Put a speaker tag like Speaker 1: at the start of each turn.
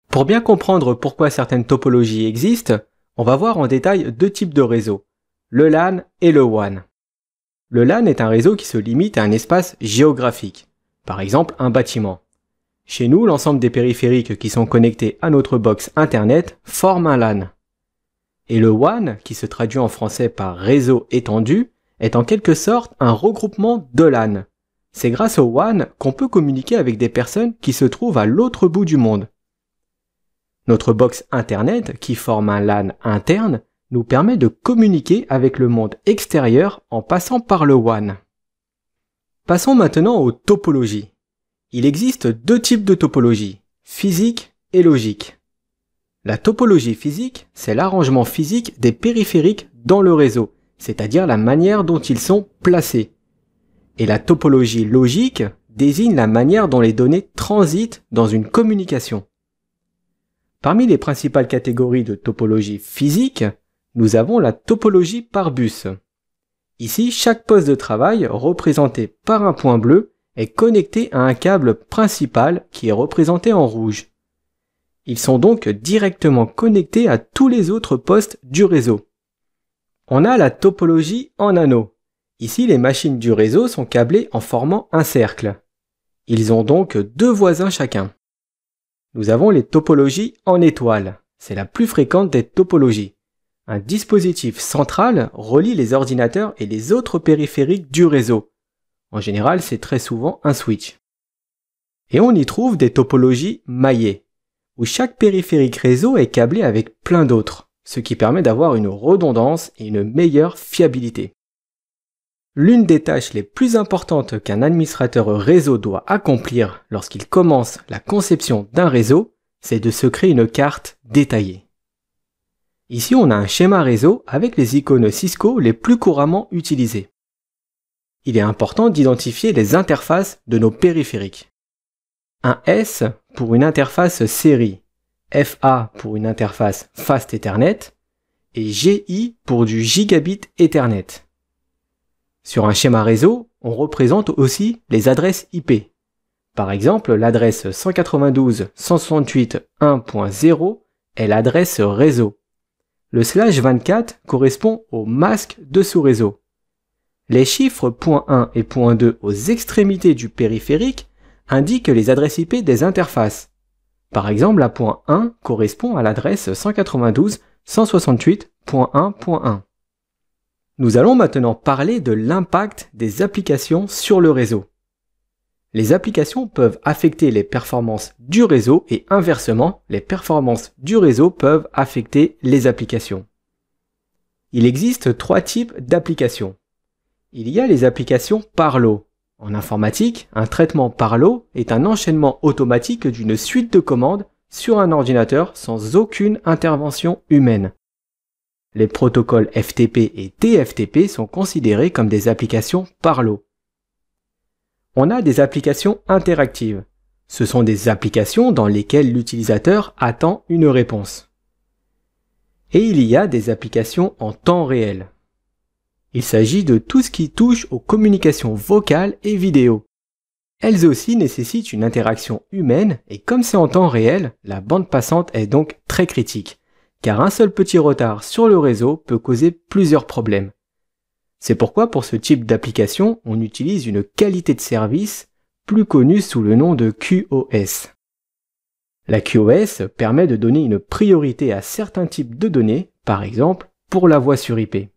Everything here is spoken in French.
Speaker 1: Pour bien comprendre pourquoi certaines topologies existent, on va voir en détail deux types de réseaux, le LAN et le WAN. Le LAN est un réseau qui se limite à un espace géographique, par exemple un bâtiment. Chez nous, l'ensemble des périphériques qui sont connectés à notre box Internet forment un LAN. Et le WAN, qui se traduit en français par réseau étendu, est en quelque sorte un regroupement de LAN. C'est grâce au WAN qu'on peut communiquer avec des personnes qui se trouvent à l'autre bout du monde. Notre box Internet, qui forme un LAN interne, nous permet de communiquer avec le monde extérieur en passant par le WAN. Passons maintenant aux topologies. Il existe deux types de topologies, physique et logique. La topologie physique, c'est l'arrangement physique des périphériques dans le réseau, c'est-à-dire la manière dont ils sont placés. Et la topologie logique désigne la manière dont les données transitent dans une communication. Parmi les principales catégories de topologie physique, nous avons la topologie par bus. Ici, chaque poste de travail, représenté par un point bleu, est connecté à un câble principal qui est représenté en rouge. Ils sont donc directement connectés à tous les autres postes du réseau. On a la topologie en anneau. Ici, les machines du réseau sont câblées en formant un cercle. Ils ont donc deux voisins chacun. Nous avons les topologies en étoile. C'est la plus fréquente des topologies. Un dispositif central relie les ordinateurs et les autres périphériques du réseau. En général, c'est très souvent un switch. Et on y trouve des topologies maillées, où chaque périphérique réseau est câblé avec plein d'autres, ce qui permet d'avoir une redondance et une meilleure fiabilité. L'une des tâches les plus importantes qu'un administrateur réseau doit accomplir lorsqu'il commence la conception d'un réseau, c'est de se créer une carte détaillée. Ici, on a un schéma réseau avec les icônes Cisco les plus couramment utilisées. Il est important d'identifier les interfaces de nos périphériques. Un S pour une interface série, FA pour une interface Fast Ethernet et GI pour du Gigabit Ethernet. Sur un schéma réseau, on représente aussi les adresses IP. Par exemple, l'adresse 192.168.1.0 est l'adresse réseau. Le /24 correspond au masque de sous-réseau. Les chiffres .1 et .2 aux extrémités du périphérique indiquent les adresses IP des interfaces. Par exemple, la .1 correspond à l'adresse 192.168.1.1. Nous allons maintenant parler de l'impact des applications sur le réseau. Les applications peuvent affecter les performances du réseau et inversement, les performances du réseau peuvent affecter les applications. Il existe trois types d'applications. Il y a les applications par lot. En informatique, un traitement par lot est un enchaînement automatique d'une suite de commandes sur un ordinateur sans aucune intervention humaine. Les protocoles FTP et TFTP sont considérés comme des applications par lot. On a des applications interactives. Ce sont des applications dans lesquelles l'utilisateur attend une réponse. Et il y a des applications en temps réel. Il s'agit de tout ce qui touche aux communications vocales et vidéo. Elles aussi nécessitent une interaction humaine et comme c'est en temps réel, la bande passante est donc très critique, car un seul petit retard sur le réseau peut causer plusieurs problèmes. C'est pourquoi pour ce type d'application, on utilise une qualité de service plus connue sous le nom de QoS. La QoS permet de donner une priorité à certains types de données, par exemple pour la voix sur IP.